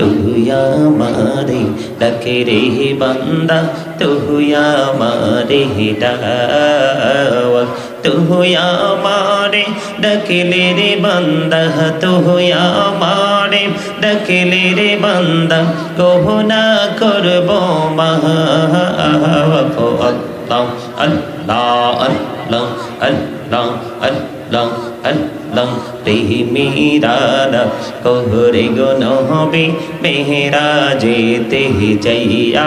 तू हमारे डाके रे बंदा तू हमारे दावत तू हमारे डकले रे बंदा तू हमारे डकले रे बंदा कहो ना करबो माफ अल्लाह अल्लाह अल्लाह अल्लाह अल्लाह अल्लाह रे मेरा कोहरे गो नबी मेरा जेते जाइया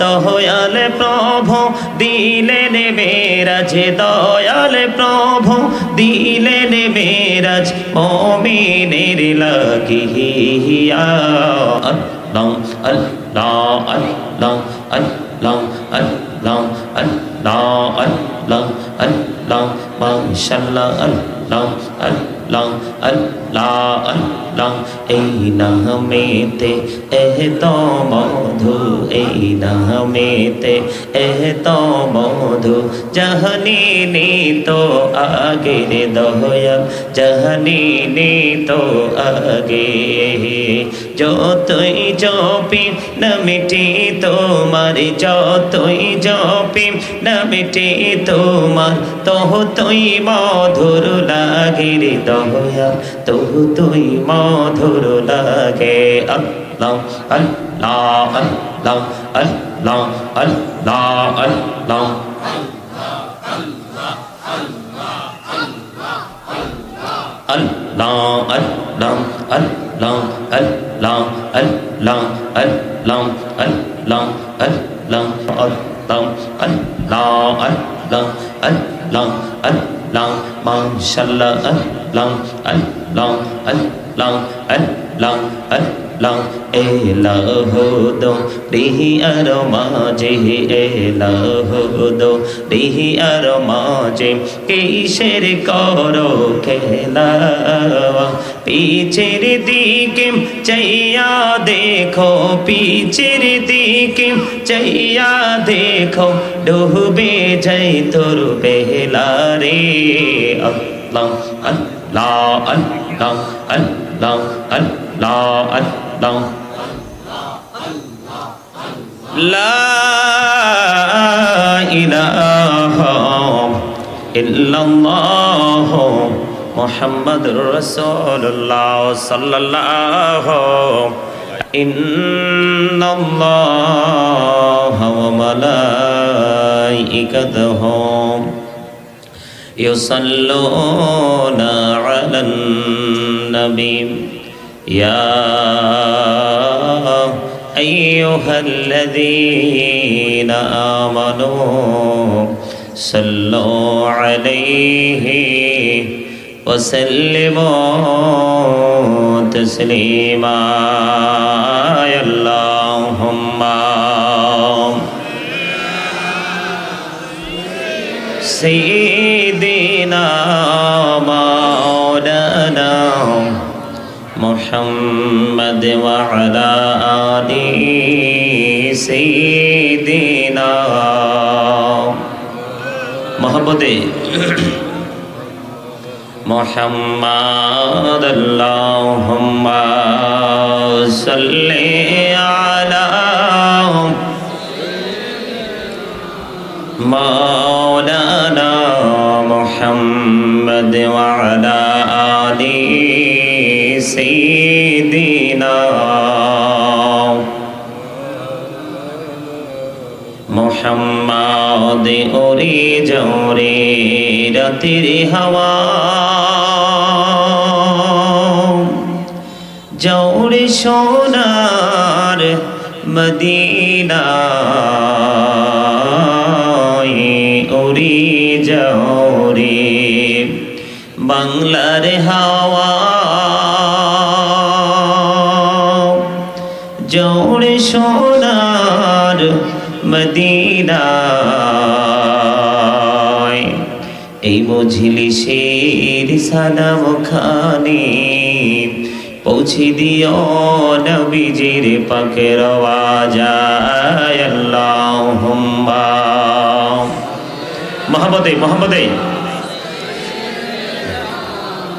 दयाल प्रभु दिलेन मेराज दयाल प्रभु दिलेन मेराज मोमिनेर लागिया अल्लाह अल्लाह अल्लाह अल्लाह अल्लाह अल्लाह अल्लाह अल्लाह माशाल्लाह अल्लाह अल्लाह अल्लाह अल्लाह এই নামেতে এত মধু এই নামেতে এত মধু জাহানি তো আগের দয়াল জাহানি তো আগে যতই জপি না মিটি তোমার যতই জপি না মিটি তোমার ততই মধুর লাগে রে দয়াল ততই মধুর লাগে আল্লাহ আল্লাহ আল্লাহ আল্লাহ আল্লাহ আল্লাহ Allah Allah Allah Allah Allah Allah Allah Allah Allah Allah Allah Allah Mashallah Allah Allah Allah Allah Allah এলাহদো দেহি আর মাঝে এলাহদো দেহি আর মাঝে কিসের করো খেলা পিছের দিকে চাইয়া দেখো পিছের দিকে চাইয়া দেখো ডুবে যাই তোর বেলা রে আল্লাহ আল্লাহ আল্লাহ আল্লাহ আল্লাহ আল্লাহ লা ইলাহা ইল্লাল্লাহ মুহাম্মাদুর রাসূলুল্লাহ সাল্লাল্লাহু ইন্নাল্লাহা ওয়া মালাইকাতাহু ইউসাল্লুনা আলান নবী ইয়া আইয়ুহাল্লাযীনা আমানু সাল্লু আলাইহি ওয়া সাল্লিমু তাসলিমা আল্লাহুম্মা সাইয়্যিদিনা মাওলানা মুহাম্মদ ওয়া আলা আলি সাইয়্যিদিনা মোহাম্মদে মুহাম্মদ আল্লাহুম্মা সাল্লি আলা মাওলানা মুহাম্মদ ওয়া আলা আলি সাইয়্যিদিনা মুহাম্মদ ওরে জোরে রাতের হাওয়া জোরে সোনার মদিনা ওরে জোরে বাংলার হাওয়া জোরে সোনার মদিনা এই মজলিসের সালাম খানি পৌঁছে দিও নবীজির পাকের আওয়াজায় আল্লাহুম্মা মোহাম্মদে মোহাম্মদে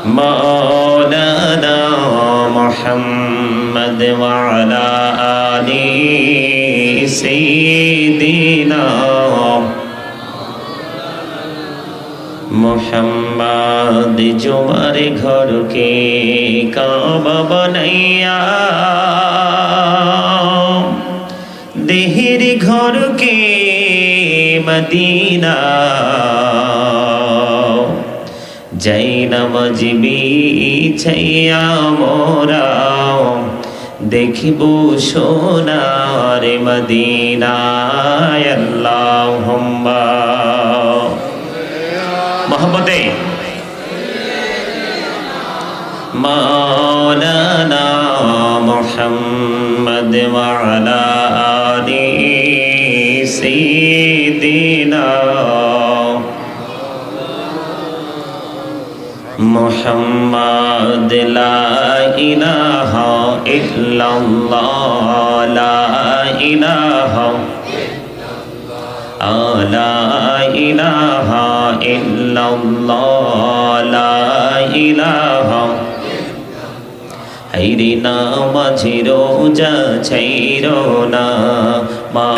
مولانا محمد وعلى آل سيدنا محمد جمر گھر کے کعبہ بنایا দেহের ঘরকে মদিনা যাই নামাজ বিছাইয়া মোরা দেখিব সোনার মদিনা আল্লাহুম্মা মোহাম্মদে মাওলানা মুহাম্মদ ওয়া আলা আলি সাইয়্যিদিনা মুহাম্মদ লা ইলাহা ইল্লাল্লাহ লা ইলাহা লা ইলাহা ইল্লাল্লাহ লা ইলাহা হাইরে নামাজি রোজা ছাইরো না মা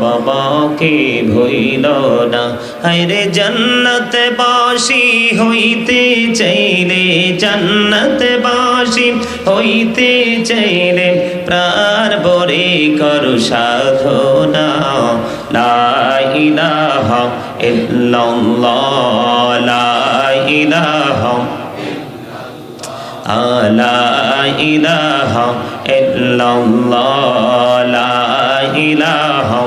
বাবাকে ভুইল না হাইরে জান্নাতে বাসি হইতে চাইলে জান্নাতে বাসি হইতে চাইলে প্রাণ ভরে করো সাধনা লা ইলাহা ইল্লাল্লাহ লা ইলাহা লা ইলাহা ইল্লাল্লাহ লা ইলাহা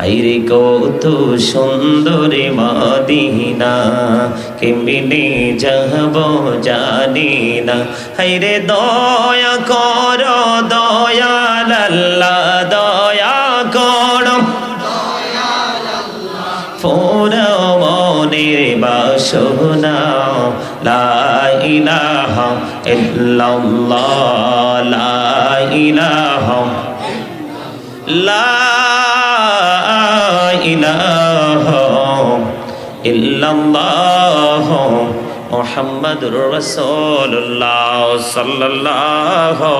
আইরে কত সুন্দর মদিনা কেমনে যাব জানি না হাইরে দয়া করো দয়াল আল্লাহ দয়া করো ফোরাও মনের বাসনা লা ইলাহা ইল্লাল্লাহ লা ইলাহা লা ইলাহা ইল্লাল্লাহ মুহাম্মাদুর রাসূলুল্লাহ সাল্লাল্লাহু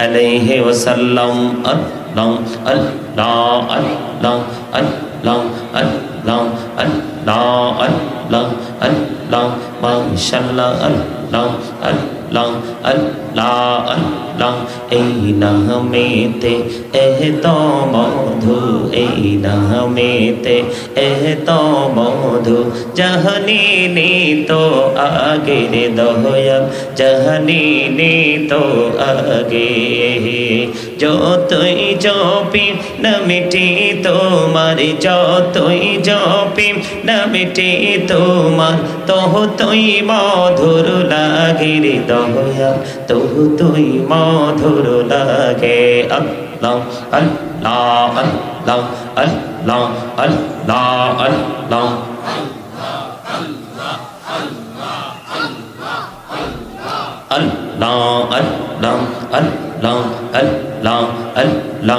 আলাইহি ওয়াসাল্লাম আল্লাহ আল্লাহ আল্লাহ আল্লাহ আল্লাহ আল্লাহ আল্লাহ আল্লাহ মাশাআল্লাহ আল্লাহ আল্লাহ আল্লাহ আল্লাহ এই নামেতে এত মধু এই নামেতে এত মধু জাহানি তো আগের দয়াল জাহানি তো আগে যতই জপি না মিটি তোমার যতই জপি না মিটি তোমার ততই মধুর লাগে রে দয়াল ততই মধুর লাগে আল্লাহ আল্লাহ আল্লাহ আল্লাহ আল্লাহ আল্লাহ Allah Allah Allah Allah Allah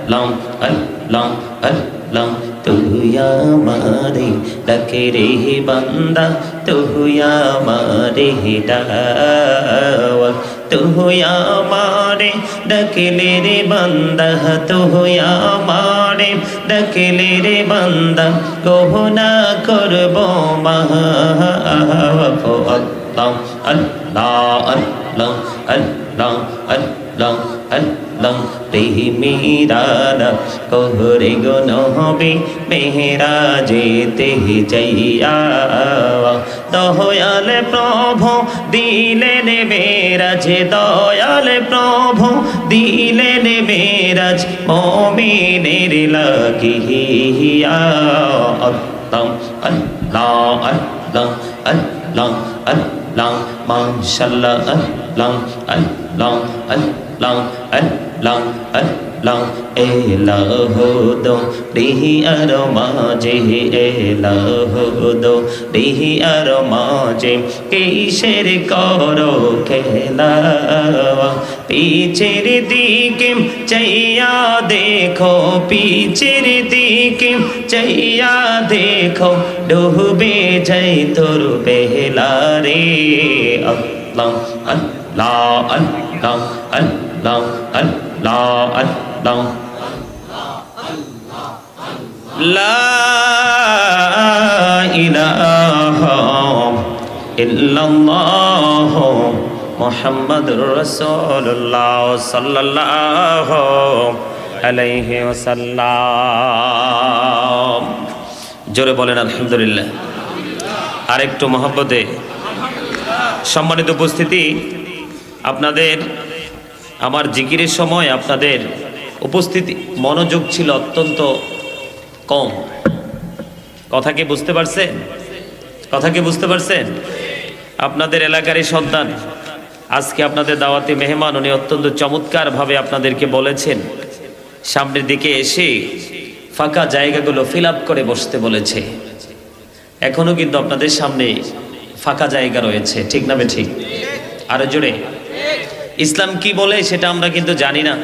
Allah Allah Allah tu hamare dake re banda tu hamare dawa tu hamare dake re banda tu hamare dake re banda kohna korbo mahafo Allah Allah Allah Allah Allah Allah মেহরানা কোহরে গো নহবে মেহরাজে তেহি যাইয়া দয়াল প্রভু দিলেন মেরাজ দয়াল প্রভু দিলেন মেরাজ মুমিনের লাগিয়া আল্লাহ আল্লাহ আল্লাহ আল্লাহ আল্লাহ মাশাআল্লাহ আল্লাহ আল্লাহ আল্লাহ আল্লাহ আল্লাহ এলাহু দো রিহি আর মাঝে এলাহু দো রিহি আর মাঝে কিসের করো খেলা পিছের দিকে চাইয়া দেখো পিছের দিকে চাইয়া দেখো ডুবে যাই তোর বেলা রে আল্লাহ আল্লাহ আল্লাহ আল্লাহ আল্লাহ আল্লাহ লা ইলাহা ইল্লাল্লাহ মুহাম্মাদুর রাসূলুল্লাহ সাল্লাল্লাহু আলাইহি ওয়াসাল্লাম। জোরে বলেন আলহামদুলিল্লাহ। আরেকটু মহব্বতে। সম্মানিত উপস্থিতি, আপনাদের আমার জিকিরের সময় আপনাদের উপস্থিতি মনোযোগ ছিল অত্যন্ত কম। কথা কি বুঝতে পারছেন? কথা কি বুঝতে পারছেন? আপনাদের এলাকারই সন্তান, আজকে আপনাদের দাওয়াতে মেহমান, উনি অত্যন্ত চমৎকারভাবে আপনাদেরকে বলেছেন সামনের দিকে এসে ফাঁকা জায়গাগুলো ফিল আপ করে বসতে বলেছে। এখনো কিন্তু আপনাদের সামনে ফাঁকা জায়গা রয়েছে, ঠিক না ঠিক? আরো জোরে। ইসলাম কি বলে সেটা আমরা কিন্তু জানি না।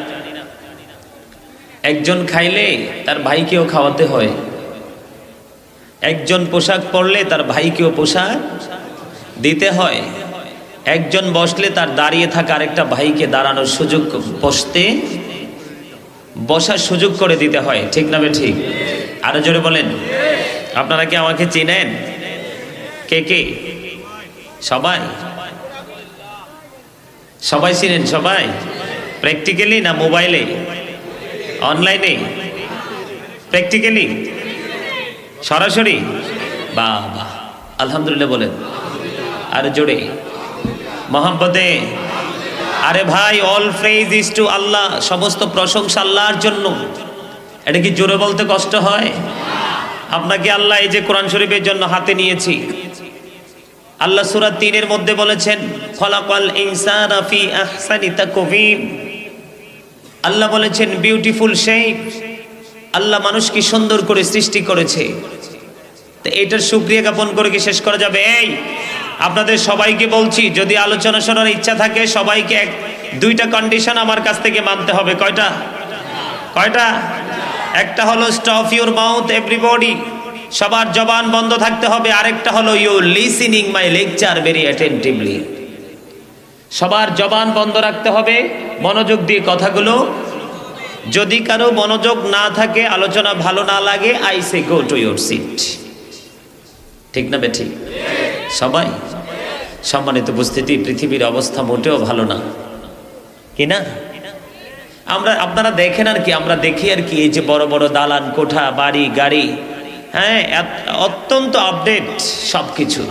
একজন খাইলে তার ভাইকেও খাওয়াতে হয়, একজন পোশাক পরলে তার ভাইকেও পোশাক দিতে হয়, একজন বসলে তার দাঁড়িয়ে থাকা আরেকটা ভাইকে দাঁড়ানোর সুযোগ, বসার সুযোগ করে দিতে হয়, ঠিক না ঠিক? আরো জোরে বলেন। আপনারা কি আমাকে চেনেন? কে কে? সবাই সবাই চিনেন? সবাই প্র্যাকটিক্যালি না মোবাইলে অনলাইনে? প্র্যাকটিক্যালি সরাসরি? বাহ বাহ, আলহামদুলিল্লাহ বলেন। আরে জোরে মহব্বতে। আরে ভাই, অল প্রেইজ ইজ টু আল্লাহ, সমস্ত প্রশংসা আল্লাহর জন্য। এটা কি জোরে বলতে কষ্ট হয়? আপনাকে আল্লাহ এই যে কোরআন শরীফের জন্য হাতে নিয়েছি, আল্লাহ সূরা ৩-এর মধ্যে বলেছেন খলাকাল ইনসানা ফি আহসানি তাকওয়িম। আল্লাহ বলেছেন বিউটিফুল শেপ। আল্লাহ মানুষকে সুন্দর করে সৃষ্টি করেছে। তো এটার শুকরিয়া জ্ঞাপন করে কি শেষ করা যাবে? এই আপনাদের সবাইকে বলছি, যদি আলোচনা শোনার ইচ্ছা থাকে সবাইকে দুইটা কন্ডিশন আমার কাছ থেকে মানতে হবে। কয়টা? কয়টা? একটা হলো স্টপ ইউর মাউথ এভরিবডি, সবার জবান বন্ধ থাকতে হবে। আরেকটা হলো you listening my lecture very attentively, সবার জবান বন্ধ রাখতে হবে, মনোযোগ দিয়ে কথাগুলো। যদি কারো মনোযোগ না থাকে, আলোচনা ভালো না লাগে, I say go to your seat, ঠিক না বেঠিক? সবাই সম্মানিত উপস্থিতি, পৃথিবীর অবস্থা মোটেও ভালো না, কি না? আপনারা দেখেন আর কি, আমরা দেখি আর কি, এই যে বড় বড় দালান কোঠা, বাড়ি গাড়ি, হ্যাঁ, অত্যন্ত আপডেট সবকিছু।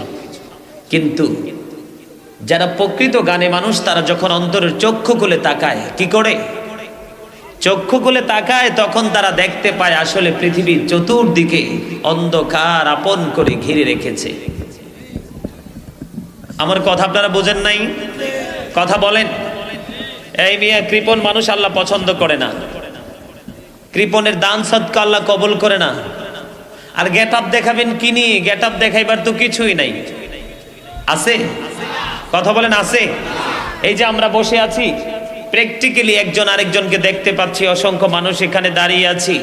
কিন্তু যারা প্রকৃত গানে মানুষ, তারা যখন অন্তরের চক্ষু খুলে তাকায়, কি করে? চক্ষু খুলে তাকায়, তখন তারা দেখতে পায় আসলে পৃথিবীর চতুর্দিকে অন্ধকার আপন করে ঘিরে রেখেছে। আমার কথা আপনারা বোঝেন নাই? কথা বলেন। এই মিয়া, কৃপণ মানুষ আল্লাহ পছন্দ করে না, কৃপণের দান সদকা আল্লাহ কবুল করে না। আর গেট আপ দেখাবেন কি নিয়ে? গেট আপ দেখাইবার তো কিছুই নাই। আছে? কথা বলেন, আছে? এই যে আমরা বসে আছি, প্র্যাকটিক্যালি একজন আরেকজনকে দেখতে পাচ্ছি, অসংখ্য মানুষ এখানে দাঁড়িয়ে আছি,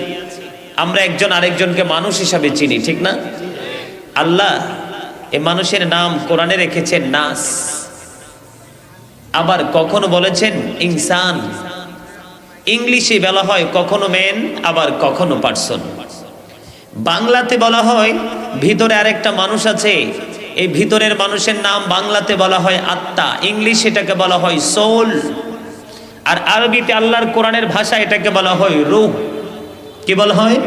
আমরা একজন আরেকজনকে মানুষ হিসাবে চিনি, ঠিক না? আল্লাহ এই মানুষের নাম কোরআনে রেখেছেন নাস, আবার কখনো বলেছেন ইনসান। ইংলিশে বলা হয় কখনো ম্যান, আবার কখনো পারসন। বাংলাতে বলা হয় ভিতরে আরেকটা মানুষ আছে, এই ভিতরের মানুষের নাম বাংলাতে বলা হয় আত্মা, ইংলিশ এটাকে বলা হয় সোল, আর আরবিতে আল্লাহর কোরআনের ভাষা এটাকে বলা হয় রূহ। কি বলা হয়?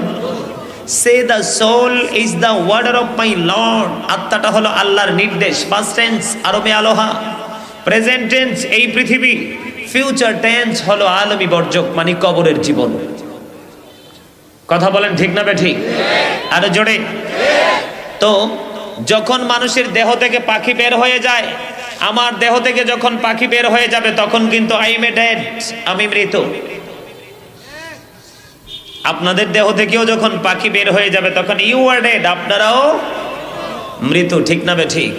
Say the soul is the warder of my Lord. আত্মাটা হলো আল্লাহর নির্দেশ। ফার্স্ট টেন্স আরবে আলোহা, প্রেজেন্ট টেন্স এই পৃথিবী, ফিউচার টেন্স হলো আলমী বর্জক, মানে কবরের জীবন। কথা বলেন ঠিক না বেঠিক? আরে জোরে। তো যখন মানুষের দেহ থেকে পাখি বের হয়ে যায়, আমার দেহ থেকে যখন পাখি বের হয়ে যাবে, তখন কিন্তু আই এম এ ডেড, আমি মৃত। আপনাদের দেহ থেকেও যখন পাখি বের হয়ে যাবে তখন ইউ আর ডেড, আপনারাও মৃত, ঠিক না বে ঠিক?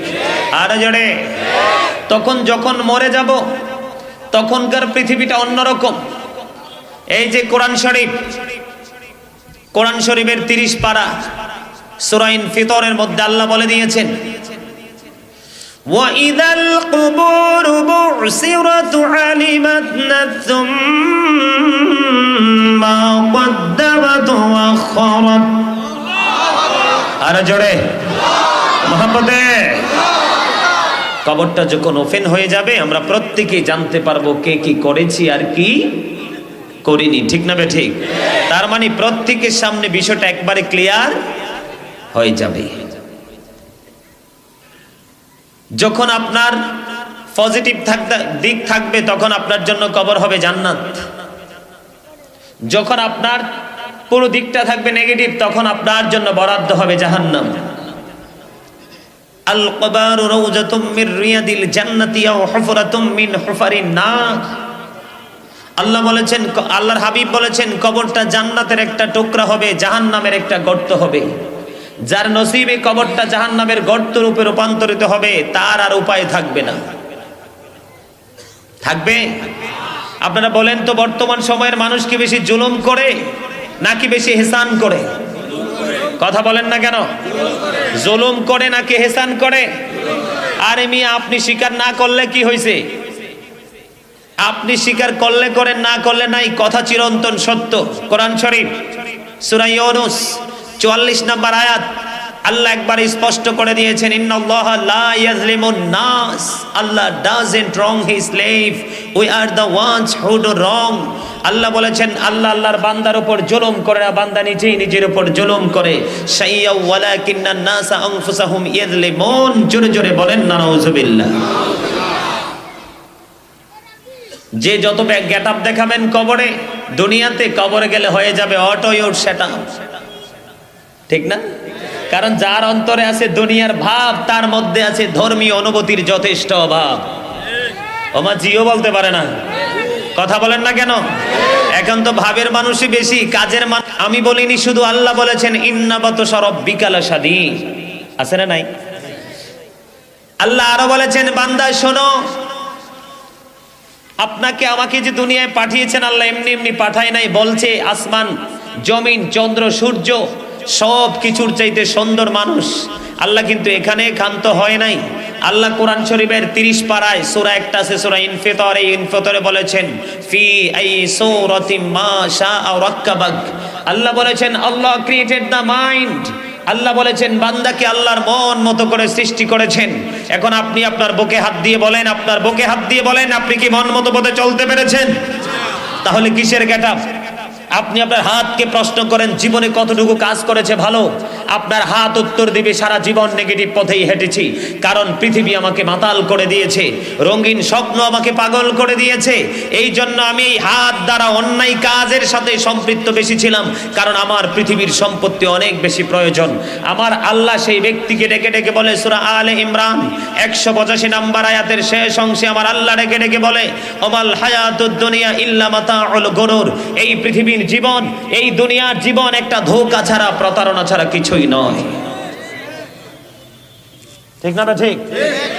আর জোরে, তখন যখন মরে যাব তখনকার পৃথিবীটা অন্যরকম। এই যে কোরআন শরীফ, কোরআন শরীফের 30 পারা সূরা ইনফিতরের মধ্যে আল্লাহ বলে দিয়েছেন, وَإِذَا الْقُبُورُ بُعْثِرَتْ عَلِمَتْ نَفْسٌ مَا قَدَّمَتْ وَأَخَّرَتْ। আর জোরে মোহাম্মদে, কবরটা যখন ওপেন হয়ে যাবে আমরা প্রত্যেকেই জানতে পারবো কে কি করেছি আর কি করিনি, ঠিক না বে ঠিক? তার মানে প্রত্যেকের সামনে বিষয়টা একবারে ক্লিয়ার হয়ে যাবে। যখন আপনার পজিটিভ দিক থাকবে তখন আপনার জন্য কবর হবে জান্নাত। যখন আপনার পুরো দিকটা থাকবে নেগেটিভ তখন আপনার জন্য বরাদ্দ হবে জাহান্নাম। আল কবরু রাউযাতুম মির রিয়াদিল জান্নাতি আও হুফরাতুম মিন হুফারিন নার। আল্লাহ বলেছেন, আল্লাহর হাবিব বলেছেন, কবরটা জান্নাতের একটা টুকরা হবে, জাহান্নামের একটা গর্ত হবে। যার নসিবে কবরটা জাহান্নামের গর্ত রূপে রূপান্তরিত হবে তার আর উপায় থাকবে না। থাকবে? আপনারা বলেন তো, বর্তমান সময়ের মানুষ কি বেশি জুলুম করে নাকি বেশি ইহসান করে? কথা বলেন না কেন? জুলুম করে নাকি ইহসান করে? আরে মিয়া, আপনি স্বীকার না করলে কি হয়েছে? আপনি স্বীকার করলে করেন, না করলে নাই, কথা চিরন্তন সত্য। কোরআন শরীফ সূরা ইউনূস 44 নম্বর আয়াত আল্লাহ একবার স্পষ্ট করে দিয়েছেন, ইন্নাল্লাহা লা ইয়াজলিমুন নাস, Allah doesn't wrong his slave, we are the ones who do wrong. Allah বলেছেন, আল্লাহ আল্লাহর বান্দার উপর জুলুম করে না, বান্দা নিজেই নিজের উপর জুলুম করে। শাইয়্যা ওয়ালাকিন্নান নাসা আনফুসাহুম ইয়াজলিমুন। জোরে জোরে বলেন না নাউযুবিল্লাহ। যে যত গেটআপ দেখাবেন কবরে, দুনিয়াতে, কবরে গেলে হয়ে যাবে অটো ইউর সেটআপ, ঠিক না? কারণ যার অন্তরে আছে দুনিয়ার ভাব, তার মধ্যে আছে ধর্মীয় অনুভূতির যথেষ্ট অভাব। ওমা জিও বলতে পারে না, কথা বলেন না কেন? এখন তো ভাবের মানুষই বেশি, কাজের মানুষ। আমি বলিনি শুধু, আল্লাহ বলেছেন ইন্না বাতশা রাব্বিকা লাশাদীদ, আছে না নাই? আল্লাহ আরো বলেছেন, বান্দা শোনো, আপনাকে আমাকে যে দুনিয়ায় পাঠিয়েছেন আল্লাহ এমনি এমনি পাঠায় নাই। বলছে আসমান, জমিন, চন্দ্র, সূর্য সব কিছুর চাইতে সুন্দর মানুষ। আল্লাহ কিন্তু এখানে ক্ষান্ত হয় নাই। আল্লাহ কোরআন শরীফের 30 পারায় সূরা একটা আছে সূরা ইনফিতর, এই ইনফিতরে বলেছেন ফি আই সূরাতিম মা শাআ রাক্কাবাক। আল্লাহ বলেছেন আল্লাহ ক্রিয়েটেড দ্য মাইন্ড। আল্লাহ বলেছেন বান্দাকে আল্লাহর মন মতো করে সৃষ্টি করেছেন। এখন আপনি আপনার বুকে হাত দিয়ে বলেন, আপনার বুকে হাত দিয়ে বলেন, আপনি কি মন মতো পথে চলতে পেরেছেন? তাহলে কিসের গেটআপ? আপনি আপনার হাতকে প্রশ্ন করেন, জীবনে কতটুকু কাজ করেছে ভালো? আপনার হাত উত্তর দিবে সারা জীবন নেগেটিভ পথেই হেঁটেছি, কারণ পৃথিবী আমাকে মাতাল করে দিয়েছে, রঙিন স্বপ্ন আমাকে পাগল করে দিয়েছে। এই জন্য আমি এই হাত দ্বারা অন্যায় কাজের সাথে সম্পৃক্ত বেশি ছিলাম, কারণ আমার পৃথিবীর সম্পত্তি অনেক বেশি প্রয়োজন। আমার আল্লাহ সেই ব্যক্তিকে ডেকে ডেকে বলে, সূরা আলে ইমরান 185 নম্বর আয়াতের শেষ অংশে আমার আল্লাহ ডেকে ডেকে বলে, ওমাল হায়াতুদ দুনিয়া ইল্লা মাতাউল গুরুর। এই পৃথিবীর জীবন, এই দুনিয়ার জীবন একটা ধোঁকা ছাড়া, প্রতারণা ছাড়া কিছুই নয়, ঠিক না? ঠিক।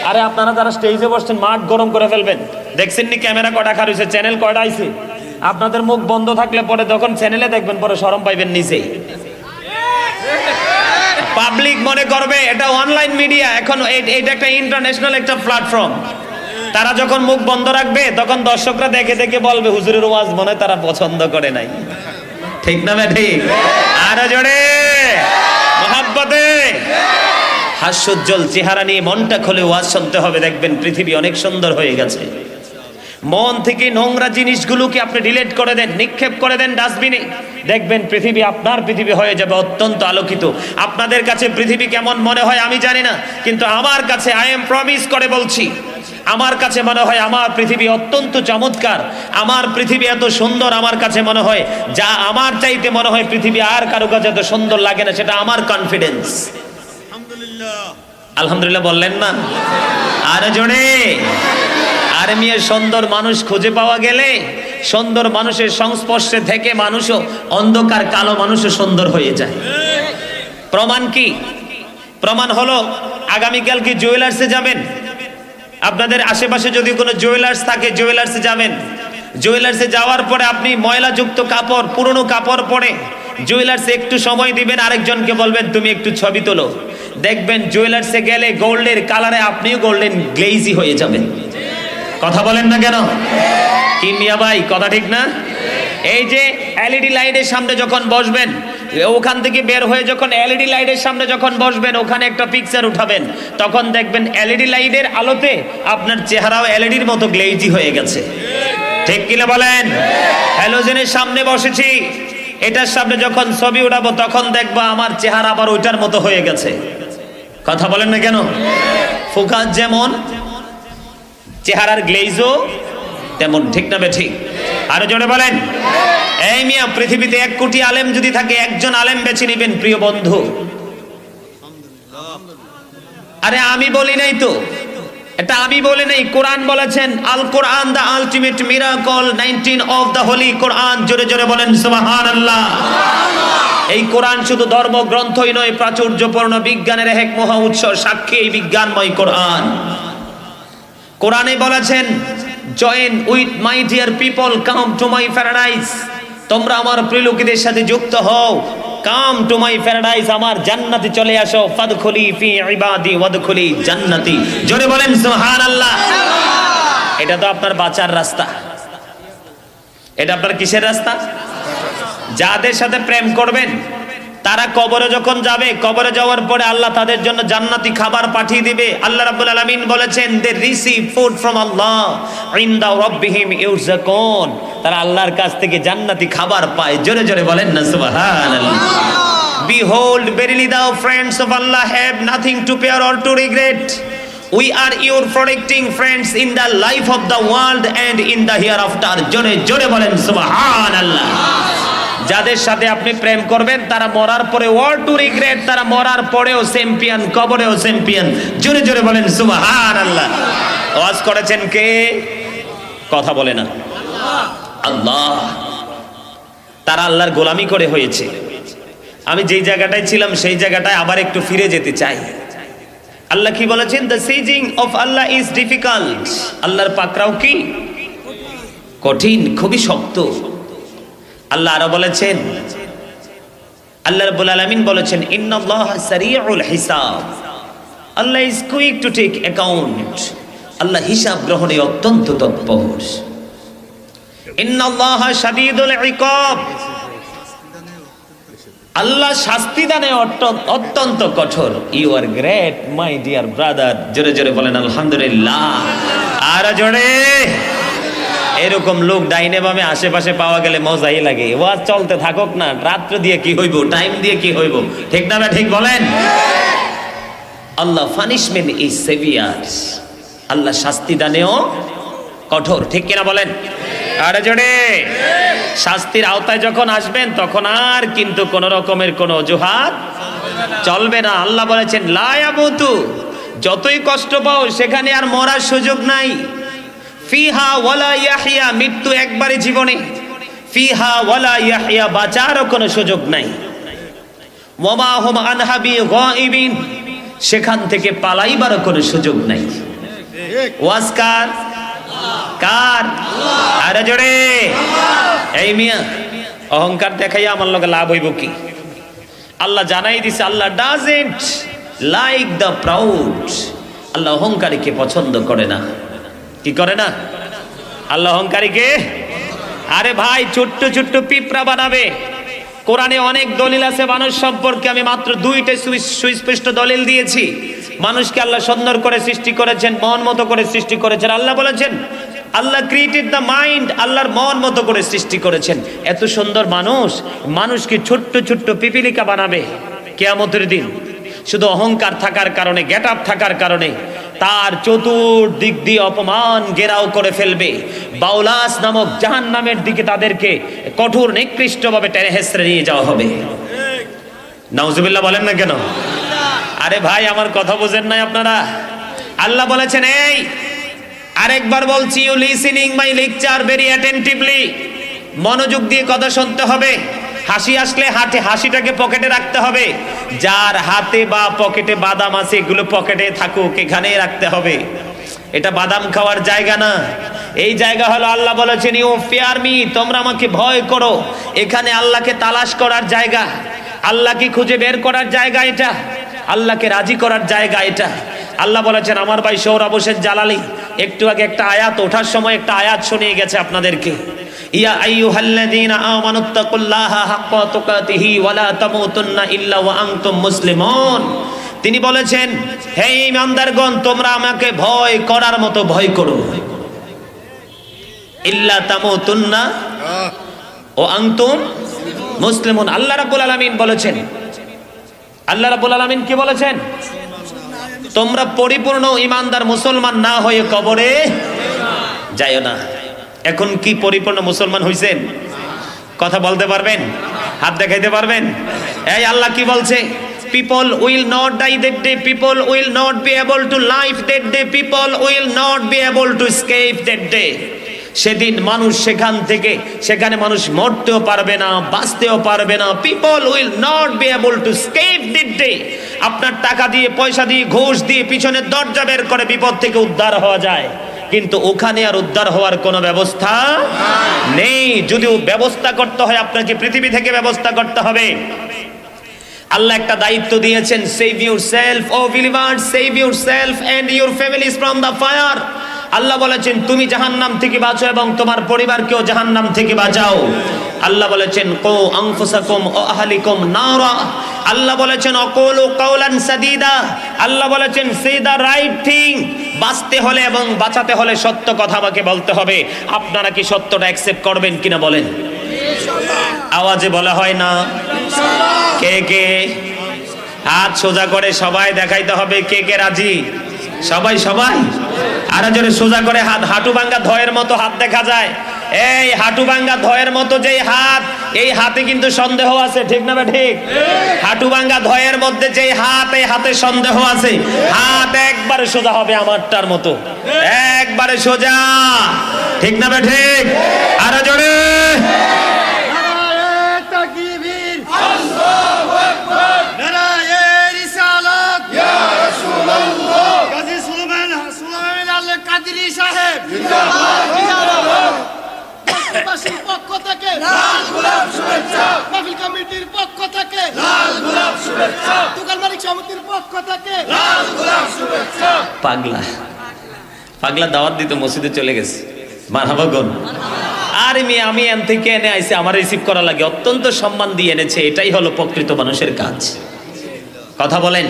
আরে আপনারা যারা স্টেজে বসছেন মাঠ গরম করে ফেলবেন। দেখছেন নি ক্যামেরা কয়টা খার হইছে, চ্যানেল কয়টা আইছে? আপনাদের মুখ বন্ধ থাকলে পরে যখন চ্যানেলে দেখবেন পরে শরম পাইবেন নিচেই। পাবলিক মনে করবে এটা অনলাইন মিডিয়া, এখন এটা একটা ইন্টারন্যাশনাল একটা প্ল্যাটফর্ম। তারা যখন মুখ বন্ধ রাখবে তখন দর্শকরা দেখে দেখে বলবে হুজুরের ওয়াজ মনে হয় তারা পছন্দ করে নাই, ঠিক না ঠিক? আরো জোরে মহাব্বতে হাস্যোজ্জ্বল চেহারা নিয়ে মনটা খুলে ওয়াজ শুনতে হবে, দেখবেন পৃথিবী অনেক সুন্দর হয়ে গেছে। মন থেকে নোংরা জিনিসগুলোকে আপনি ডিলিট করে দেন, নিক্ষেপ করে দেন ডাস্টবিনে, দেখবেন পৃথিবী আপনার পৃথিবী হয়ে যাবে অত্যন্ত আলোকিত। আপনাদের কাছে পৃথিবী কেমন মনে হয় আমি জানি না, কিন্তু আমার কাছে আই এম প্রমিস করে বলছি, আমার কাছে মনে হয় আমার পৃথিবী অত্যন্ত চমৎকার, আমার পৃথিবী এত সুন্দর। আমার কাছে মনে হয় যা আমার চাইতে মনে হয় পৃথিবী আর কারো কাছে এত সুন্দর লাগে না, সেটা আমার কনফিডেন্স। আলহামদুলিল্লাহ বললেন না? আর জোরে। আর মেয়ে সুন্দর মানুষ খুঁজে পাওয়া গেলে সুন্দর মানুষের সংস্পর্শে থেকে মানুষও অন্ধকার কালো মানুষও সুন্দর হয়ে যায়। প্রমাণ কি? প্রমাণ হলো আগামীকাল কি জুয়েলার্সে যাবেন? আপনাদের আশেপাশে যদি কোনো জুয়েলার্স থাকে জুয়েলার্সে যাবেন। জুয়েলার্সে যাওয়ার পরে আপনি ময়লাযুক্ত কাপড়, পুরনো কাপড় পরে জুয়েলার্সে একটু সময় দিবেন, আরেকজনকে বলবেন তুমি একটু ছবি তোলো। দেখবেন জুয়েলার্সে গেলে গোল্ডের কালারে আপনিও গোল্ডেন গ্লেজি হয়ে যাবেন। কথা বলেন না কেন? কি মিয়া ভাই, কথা ঠিক না? এই যে এলইডি লাইটের সামনে যখন বসবেন, ওখান থেকে বের হয়ে যখন এলইডি লাইটের সামনে যখন বসবেন, ওখানে একটা পিকচার উঠাবেন, তখন দেখবেন এলইডি লাইটের আলোতে আপনার চেহারাও এলইডির মতো গ্লেজি হয়ে গেছে। ঠিক কিনা বলেন? হ্যালোজেনের সামনে বসেছি, এটার সামনে যখন ছবি উঠাবো তখন দেখবো আমার চেহারা আবার ওইটার মতো হয়ে গেছে। কথা বলেন না কেন? ফোকাস যেমন, চেহারার গ্লেজও তেমন। ঠিক না ঠিক? আরো জোরে বলেন। এই মিয়া, পৃথিবীতে 1 কোটি আলেম যদি থাকে, একজন আলেম বেছে নেবেন প্রিয় বন্ধু। আরে আমি বলি নাই তো, এটা আমি বলি নাই, কোরআন বলেছেন। Al Quran the ultimate miracle, 19 of the holy Quran. জোরে জোরে বলেন সুবহানাল্লাহ। এই কোরআন শুধু ধর্মগ্রন্থই নয়, প্রাচুর্যপূর্ণ বিজ্ঞানের এক মহা উৎস, সাক্ষী এই বিজ্ঞানময় কোরআন। কোরআনে বলেছেন, join with my dear people, come to my paradise. তোমরা আমার প্রিয় লোকেদের সাথে যুক্ত হও, কাম টু মাই প্যারাডাইস, আমার জান্নাতে চলে আসো। ফাদখুলি ফি ইবাদি ওয়াদখুলি জান্নাতি। জোরে বলেন সুবহানাল্লাহ। এটা তো আপনার বাঁচার রাস্তা। এটা আপনার কিসের রাস্তা? যাদের সাথে প্রেম করবেন তারা কবরে যখন যাবে, কবরে যাওয়ার পরে আল্লাহ তাদের জন্য জান্নাতি খাবার পাঠিয়ে দিবে। আল্লাহ রাব্বুল আলামিন বলেছেন, দে রিসিভ ফুড ফ্রম আল্লাহ ইনদা রাব্বিহিম ইউরযাকুন। তারা আল্লাহর কাছ থেকে জান্নাতি খাবার পায়। জোরে জোরে বলেন না সুবহানাল্লাহ। Behold, verily thou friends of Allah have nothing to fear or to regret. We are your protecting friends in the life of the world and in the hereafter. জোরে জোরে বলেন সুবহানাল্লাহ। যাদের সাথে আপনি প্রেম করবেন তারা মরার পরে ওয়ার টু রিগ্রেট, তারা মরার পরেও চ্যাম্পিয়ন, কবরেও চ্যাম্পিয়ন। জোরে জোরে বলেন সুবহানাল্লাহ। ওয়াজ করেছেন কে? কথা বলে না। আল্লাহ। তারা আল্লাহর গোলামি করে হয়েছে। আমি যেই জায়গাটায় ছিলাম সেই জায়গাটায় আবার একটু ফিরে যেতে চাই। আল্লাহ কি বলেছেন? The seizing of Allah is difficult. আল্লাহর পাকড়াও কি কঠিন, খুবই শক্ত। আল্লাহ আরো বলেছেন, আল্লাহ রাব্বুল আলামিন বলেছেন, ইন্নাল্লাহা সারিউল হিসাব। Allah is quick to take account. Allah হিসাব গ্রহণে অত্যন্ত তৎপর। ইন্নাল্লাহা শাদীদুল ইকাব। আল্লাহ শাস্তি দানে অত্যন্ত কঠোর। You are great my dear brother. জোরে জোরে বলেন আলহামদুলিল্লাহ। আর জোরে। এরকম লোক ডাইনে বামে আশেপাশে পাওয়া গেলে মজাই লাগে। ওয়াজ চলতে থাকুক না, রাত্র দিয়ে কি হইব, টাইম দিয়ে কি হইব। ঠিক না? ঠিক বলেন। আল্লাহ পানিশমেন্ট ইজ সেভিয়ার। আল্লাহ শাস্তি দানেও কঠোর। ঠিক কিনা বলেন? আরে জোরে। শাস্তির আওতায় যখন আসবেন তখন আর কিন্তু কোন রকমের কোন অজুহাত চলবে না। আল্লাহ বলেছেন, লা ইয়ামুতু। যতই কষ্ট পাও সেখানে আর মরার সুযোগ নাই। ফিহা ওয়ালা ইয়াহইয়া। মৃত্যু একবারই জীবনে। ফিহা ওয়ালা ইয়াহইয়া। বাঁচারও কোনো সুযোগ নাই। ওয়ামা হুম আনহা বিগাইবিন। সেখান থেকে পালাইবারও কোনো সুযোগ নাই। ওয়াজ কার? কার? আরে জোরে। এই মিয়া, অহংকার দেখাইয়া আমার লগে লাভ হইব কি? আল্লাহ জানাই দিছে, আল্লাহ ডাজন্ট লাইক দ্য প্রাউড। আল্লাহ অহংকারীকে পছন্দ করে না। কি করে না? আল্লাহ অহংকারীকে। আরে ভাই, ছোট্ট ছোট্ট পিঁপড়া বানাবে। কোরআনে অনেক দলিল আছে মানুষ সম্পর্কে। আমি মাত্র 2টা সুস্পষ্ট দলিল দিয়েছি। মানুষকে আল্লাহ সুন্দর করে সৃষ্টি করেছেন, মন মতো করে সৃষ্টি করেছেন। আল্লাহ বলেছেন, আল্লাহ ক্রিয়েটেড দ্য মাইন্ড। আল্লাহর মন মতো করে সৃষ্টি করেছেন। এত সুন্দর মানুষ, মানুষকে ছোট্ট ছোট্ট পিপিলিকা বানাবে কিয়ামতের দিন। শুধু অহংকার থাকার কারণে, গেট আপ থাকার কারণে তার চতুর্দিক দিয়ে অপমান ঘেরাও করে ফেলবে। বাউলাস নামক জাহান্নামের দিকে তাদেরকে কঠোর নিকৃষ্টভাবে টেনে হেসড়ে নিয়ে যাওয়া হবে। নাউজুবিল্লাহ বলেন না কেন? আরে ভাই, আমার কথা বোঝেন নাই আপনারা? আল্লাহ বলেছেন, এই আরেকবার বলছি, you listening my lecture very attentively, মনোযোগ দিয়ে কথা শুনতে হবে। হাসি আসলে হাসিটাকে পকেটে রাখতে হবে। যার হাতে বা পকেটে বাদাম আছে এগুলো পকেটে থাকুক, এখানেই রাখতে হবে। এটা বাদাম খাওয়ার জায়গা না, এই জায়গা হলো আল্লাহ বলেছেন ইউ ফিয়ার মি, তোমরা আমাকে ভয় করো। এখানে আল্লাহকে তালাশ করার জায়গা, আল্লাহকে খুঁজে বের করার জায়গা, এটা আল্লাহকে রাজি করার জায়গা। এটা আল্লাহ বলেছেন, আমার ভাই সোহরাব হোসেন জালালি একটু আগে একটা আয়াত ওঠার সময় একটা আয়াত শুনিয়ে গেছে আপনাদেরকে, ইয়া আইয়ুহাল্লাযীনা আমানুত্তাকুল্লাহা হাক্কা তুকাতিহি ওয়া লা তামুতুন্না ইল্লা ওয়া আনতুম মুসলিমুন। তিনি বলেছেন, হে ঈমানদারগণ, তোমরা আমাকে ভয় করার মতো ভয় করো। ইল্লা তামুতুন্না ওয়া আনতুম মুসলিমুন। আল্লাহ রাব্বুল আলামিন বলেছেন, আল্লাহ রাব্বুল আলামিন কি বলেছেন? তোমরা পরিপূর্ণ ঈমানদার মুসলমান না হয়ে কবরে যাইও না। এখন কি পরিপূর্ণ মুসলমান হইছেন? কথা বলতে পারবেন? হাত দেখাইতে পারবেন? এই আল্লাহ কি বলছে? People will not die that day, people will not be able to live that day, people will not be able to escape that day. সেদিন মানুষ সেখানে মানুষ মরতেও পারবে না, বাঁচতেও পারবে না। People will not be able to escape that day. আপনার টাকা দিয়ে, পয়সা দিয়ে, ঘুষ দিয়ে পিছনের দরজা বের করে বিপদ থেকে উদ্ধার হওয়া যায়, কিন্তু ওখানে আর উদ্ধার হওয়ার কোনো ব্যবস্থা নেই। যদিও ব্যবস্থা করতে হয়, আপনাকে পৃথিবী থেকে ব্যবস্থা করতে হবে। আল্লাহ একটা দায়িত্ব দিয়েছেন, save yourself O believers, save yourself and your families from the fire. Allah বলেছেন, তুমি জাহান্নাম থেকে বাঁচো এবং তোমার পরিবারকেও জাহান্নাম থেকে বাঁচাও। আল্লাহ বলেছেন, কো আনফুসাকুম ও আহলিকুম নারা। আল্লাহ বলেছেন, অকুলু কাওলান সাদীদা। আল্লাহ বলেছেন, সে দা রাইট থিং। বাঁচতে হলে এবং বাঁচাতে হলে সত্য কথা আমাকে বলতে হবে। আপনারা কি সত্যটা অ্যাকসেপ্ট করবেন কিনা বলেন? আওয়াজে বলা হয় না? কে কে হাত সোজা করে সবাই দেখাইতে হবে, কে কে রাজি? সবাই সবাই আরো জোরে সোজা করে হাত। হাঁটু ভাঙ্গা ধয়ের মতো হাত দেখা যায়। এই হাঁটু ভাঙ্গা ধয়ের মতো যেই হাত, এই হাতে কিন্তু সন্দেহ আছে, ঠিক না বে ঠিক? হাঁটু ভাঙ্গা ধয়ের মধ্যে যেই হাত, এই হাতে সন্দেহ আছে। হাত একবারে সোজা হবে আমারটার মতো, একবারে সোজা, ঠিক না বে ঠিক? আরো জোরে। পক্ষ থেকে লাল গোলাপ শুভেচ্ছা, মাহফিল কমিটির পক্ষ থেকে লাল গোলাপ শুভেচ্ছা, দোকান মালিক সমিতির পক্ষ থেকে লাল গোলাপ শুভেচ্ছা। পাগলা দাওয়াত দিতে মসজিদে চলে গেছে, মারহাবা কোন? আর আমি এন থেকে এনে আইছি, আমার রিসিভ করা লাগে, অত্যন্ত সম্মান দিয়ে এনেছে। এটাই হলো প্রকৃত মানুষের কাজ। কথা বলেন।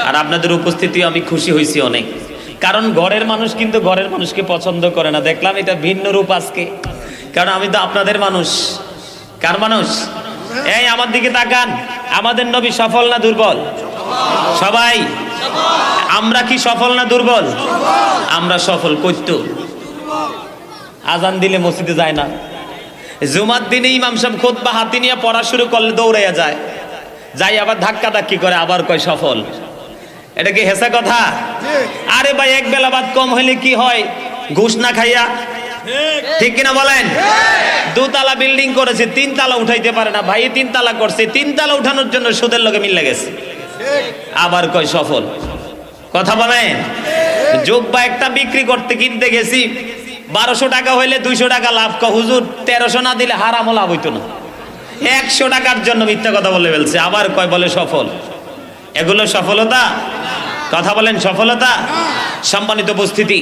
আর আপনাদের উপস্থিতিও আমি খুশি হয়েছি অনেক, কারণ ঘরের মানুষ কিন্তু ঘরের মানুষকে পছন্দ করে না। দেখলাম এটা ভিন্ন রূপ আজকে, কারণ আমি তো আপনাদের মানুষ। কার মানুষ? এই আমার দিকে তাকান। আমাদের নবী সফল না দুর্বল? সবাই। আমরা কি সফল না দুর্বল? আমরা সফল। কইতো আজান দিলে মসজিদে যায় না, জুমার দিনে ইমাম সাহেব খুতবা হাতে নিয়ে পড়া শুরু করলে দৌড়াইয়া যায়, যাই আবার ধাক্কা ধাক্কি করে, আবার কয় সফল। এটা কি হেসা কথা? আরে ভাই, এক বেলা ভাত কম হইলে কি হয়? ঘুষ না খাইয়া, ঠিক কিনা বলেন? দুতলা বিল্ডিং করেছে, 3 তালা উঠাইতে পারে না ভাই, 3 তালা করছে, 3 তালা উঠানোর জন্য সুদের লগে মিলে গেছে, আবার কয় সফল। কথা বলেন। জুব্বা একটা বিক্রি করতে কিনতে গেছি, 1200 টাকা হইলে 200 টাকা লাভ। হুজুর 1300 না দিলে হারামও লাভ হইতো না। 100 টাকার জন্য মিথ্যা কথা বলে ফেলছে, আবার কয় বলে সফল। এগুলো সফলতা? কথা বলেন, সফলতা? সম্মানিত উপস্থিতি,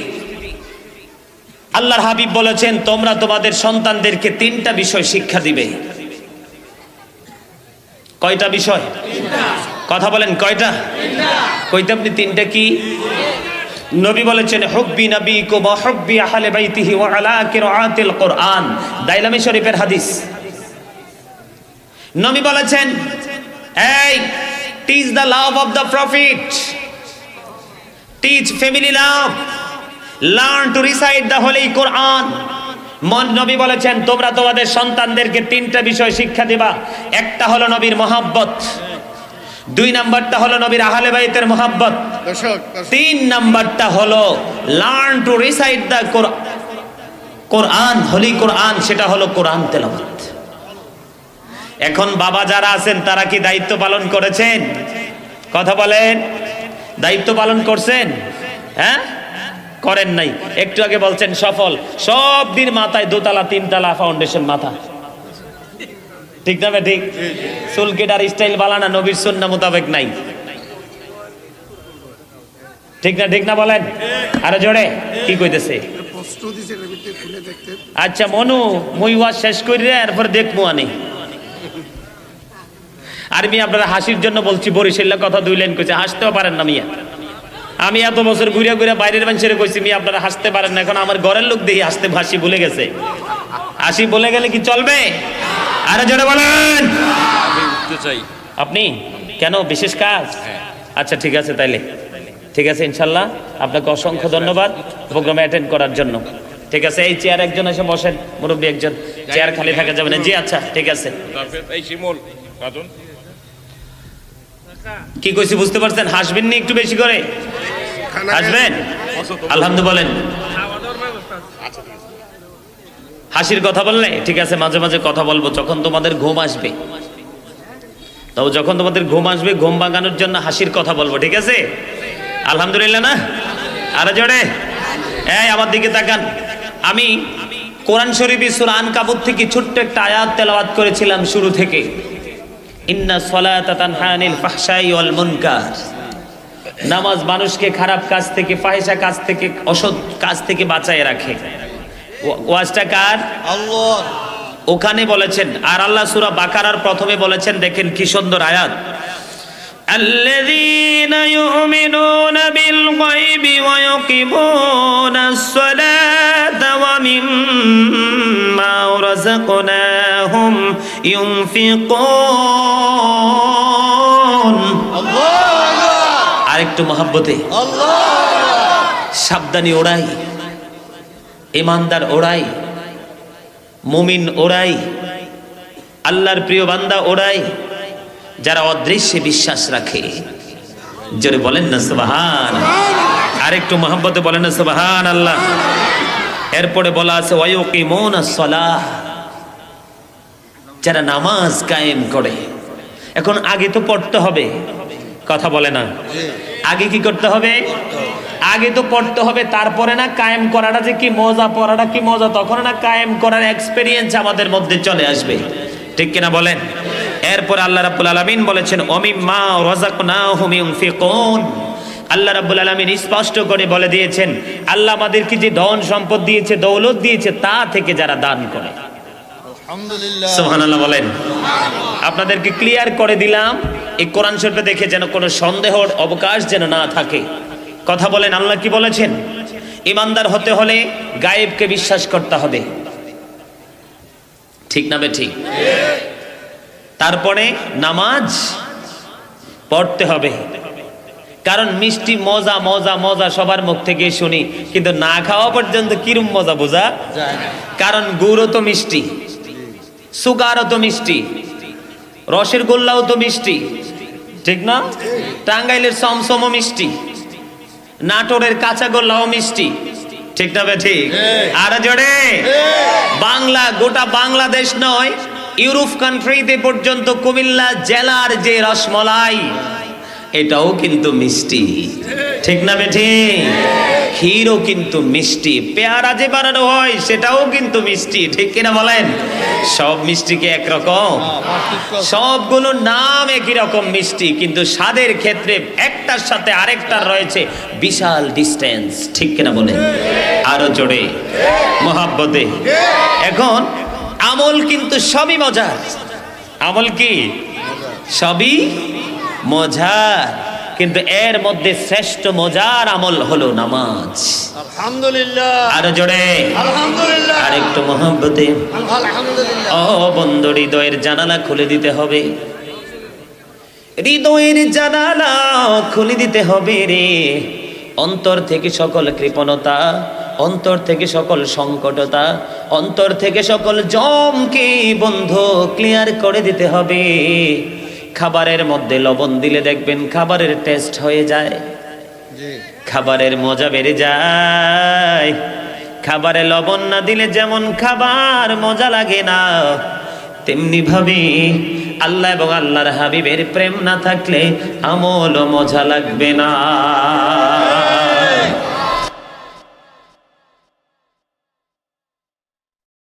আল্লাহর হাবিব বলেছেন, তোমরা তোমাদের সন্তানদেরকে 3টা বিষয় শিক্ষা দিবে। কয়টা বিষয়? কথা বলেন, কয়টা? কইতে আপনি 3টা কি? নবী বলেছেন, হুব্বি নবীকুম ওয়া হুব্বি আহলে বাইতিহি ওয়া আলা কিরাআতিল কুরআন। দাইলামি শরীফের হাদিস। নবী বলেছেন, এই teach the love of the prophet, teach family love, learn to recite the holy Quran. নবী বলেছেন, তোমরা তোমাদের সন্তানদেরকে 3টা বিষয় শিক্ষা দিবা। একটা হলো নবীর মহব্বত, দুই নাম্বারটা হলো নবীর আহলে বাইতের মোহাব্বত। দর্শক তিন নাম্বারটা হলো লার্ন টু রিসাইট দ্য কোরআন, হোলি কোরআন, সেটা হলো কোরআন তেলাওয়াত। এখন বাবা যারা আছেন তারা কি দায়িত্ব পালন করেছেন? কথা বলেন, দায়িত্ব পালন করছেন? হ্যাঁ, করেন নাই। একটু আগে বলছেন সফল, সব দিন মাথায় দোতলা তিনতলা ফাউন্ডেশন মাথা, ঠিক না বে ঠিক? চুল কেটার স্টাইল বালানা নবীর সুন্নাহ মোতাবেক নাই, ঠিক না ঠিক না বলেন? আরে জোরে কি কইতেছে? আচ্ছা মনু, মুই ওয়াজ শেষ করি রে, এরপর দেখবো আনি। আর মিয়া আপনারা হাসির জন্য বলছি, বরিশালের কথা দুই লাইন কইছে, হাসতেও পারেন না মিয়া। আমি এত বছর ঘুরে ঘুরে বাইরের মানুষের কইছি মিয়া আপনারা হাসতে পারেন না, এখন আমার ঘরের লোক দেখি হাসতে, হাসি ভুলে গেছে। হাসি বলে গেলে কি চলবে? আরে জোরে বলেন। আপনি কেন, বিশেষ কাজ? আচ্ছা ঠিক আছে, তাইলে ঠিক আছে ইনশাল্লাহ। আপনাকে অসংখ্য ধন্যবাদ প্রোগ্রামে অ্যাটেন্ড করার জন্য। ঠিক আছে, এই চেয়ার একজন এসে বসেন, মুরব্বী একজন, চেয়ার খালি থাকা যাবে না। জি আচ্ছা ঠিক আছে। কি কইছি বুঝতে পারছেন? হাসবেন নি একটু বেশি করে? হাসবেন? আলহামদুলিল্লাহ বলেন। হাসির কথা বললে ঠিক আছে, মাঝে মাঝে কথা বলবো যখন তোমাদের ঘুম আসবে। তো যখন তোমাদের ঘুম আসবে, ঘুম ভাঙানোর জন্য হাসির কথা বলবো, ঠিক আছে? আলহামদুলিল্লাহ না? আরে জোরে এই আমার দিকে তাকান। আমি কোরআন শরীফে সূরা আনকাবুত থেকে ছোট্ট একটা আয়াত তেলাওয়াত করেছিলাম শুরু থেকে, ইন্না সলাতা তানহা আনিল ফাহশাই ওয়াল মুনকার। নামাজ মানুষকে খারাপ কাজ থেকে, ফাহিশা কাজ থেকে, অসৎ কাজ থেকে বাঁচায় রাখে। ওয়াজটা কার? আল্লাহ। ওখানে বলেছেন, আর আল্লাহ সূরা বাকারার প্রথমে বলেছেন, দেখেন কি সুন্দর আয়াত, الذين يؤمنون بالغيب ويقيمون الصلاة ومما رزقناهم ينفقون। আরেকটু মহব্বতে সাবধানী ওরাই, ইমানদার ওরাই, মুমিন ওরাই, আল্লাহর প্রিয় বান্দা ওরাই যারা অদৃশ্যে বিশ্বাস রাখে। জোরে বলেন না সুবহান। আরেকটু মহব্বতে বলেন না সুবহান আল্লাহ। এরপরে বলা আছে ওয়ায়ুকিমুনাস সালাহ, যারা নামাজ কায়েম করে। এখন আগে তো পড়তে হবে, কথা বলে না? আগে কি করতে হবে? আগে তো পড়তে হবে, তারপরে না কায়েম করাটা যে কি মজা, পড়াটা কি মজা, তখন না কায়েম করার এক্সপেরিয়েন্স আমাদের মধ্যে চলে আসবে, ঠিক কিনা বলেন? এরপর আল্লাহ রাব্বুল আলামিন বলেছেন ওমিম্মা রাযাকনাহুম ইউনফিকুন। আল্লাহ রাব্বুল আলামিন স্পষ্ট করে বলে দিয়েছেন, আল্লাহ আমাদেরকে যে ধন সম্পদ দিয়েছে, দৌলত দিয়েছে, তা থেকে যারা দান করে। আলহামদুলিল্লাহ, সুবহানাল্লাহ বলেন। আপনাদেরকে ক্লিয়ার করে দিলাম, এই কোরআন শরীফে দেখে যেন কোনো সন্দেহের অবকাশ যেন না থাকে। কথা বলেন, আল্লাহ কি বলেছেন? ইমানদার হতে হলে গায়েবকে বিশ্বাস করতে হবে, ঠিক না বে ঠিক? তারপরে নামাজ পড়তে হবে, কারণ মিষ্টি মজা মজা মজা সবার মুখ থেকে শুনি, কিন্তু না খাওয়া পর্যন্ত কিরম মজা বোঝা যায় না। কারণ গুড়ও তো মিষ্টি, সুগারও তো মিষ্টি, রসের গোল্লাও তো মিষ্টি, ঠিক না? টাঙ্গাইলের সমসমও মিষ্টি, নাটোরের কাঁচা গোল্লাও মিষ্টি, ঠিক না বে ঠিক? আর জোরে বাংলা, গোটা বাংলাদেশ নয়, ইউরোপ কান্ট্রিতে পর্যন্ত কুমিল্লা জেলার যে রসমলাই, এটাও কিন্তু মিষ্টি, ঠিক না বেঠি? ক্ষীরও কিন্তু মিষ্টি, পেয়ারা যে বানানো হয় সেটাও কিন্তু মিষ্টি, ঠিক কিনা বলেন? সব মিষ্টি কি একরকম? সবগুলোর নাম একই রকম মিষ্টি, কিন্তু স্বাদের ক্ষেত্রে একটার সাথে আরেকটার রয়েছে বিশাল ডিস্টেন্স, ঠিক কিনা বলেন? আরো জোরে মহাব্বতে। এখন আমল কিন্তু সবই মজার, আমল কি সবই মজার, কিন্তু এর মধ্যে শ্রেষ্ঠ মজার আমল হলো নামাজ। আলহামদুলিল্লাহ, আরো জোরে আলহামদুলিল্লাহ, আরেকটু মহব্বতে। আলহামদুলিল্লাহ। ও বন্ধু, হৃদয়ের জানালা খুলে দিতে হবে, হৃদয়ের জানালা খুলে দিতে হবে রে। অন্তর থেকে সকল কৃপণতা, অন্তর থেকে সকল সংকটতা, অন্তর থেকে সকল জমকে বন্ধু ক্লিয়ার করে দিতে হবে। খাবারের মধ্যে লবণ দিলে দেখবেন খাবারের টেস্ট হয়ে যায়, খাবারের মজা বেড়ে যায়। খাবারে লবণ না দিলে যেমন খাবার মজা লাগে না, তেমনি ভাবে আল্লাহ এবং আল্লাহর হাবিবের প্রেম না থাকলে আমলও মজা লাগবে না।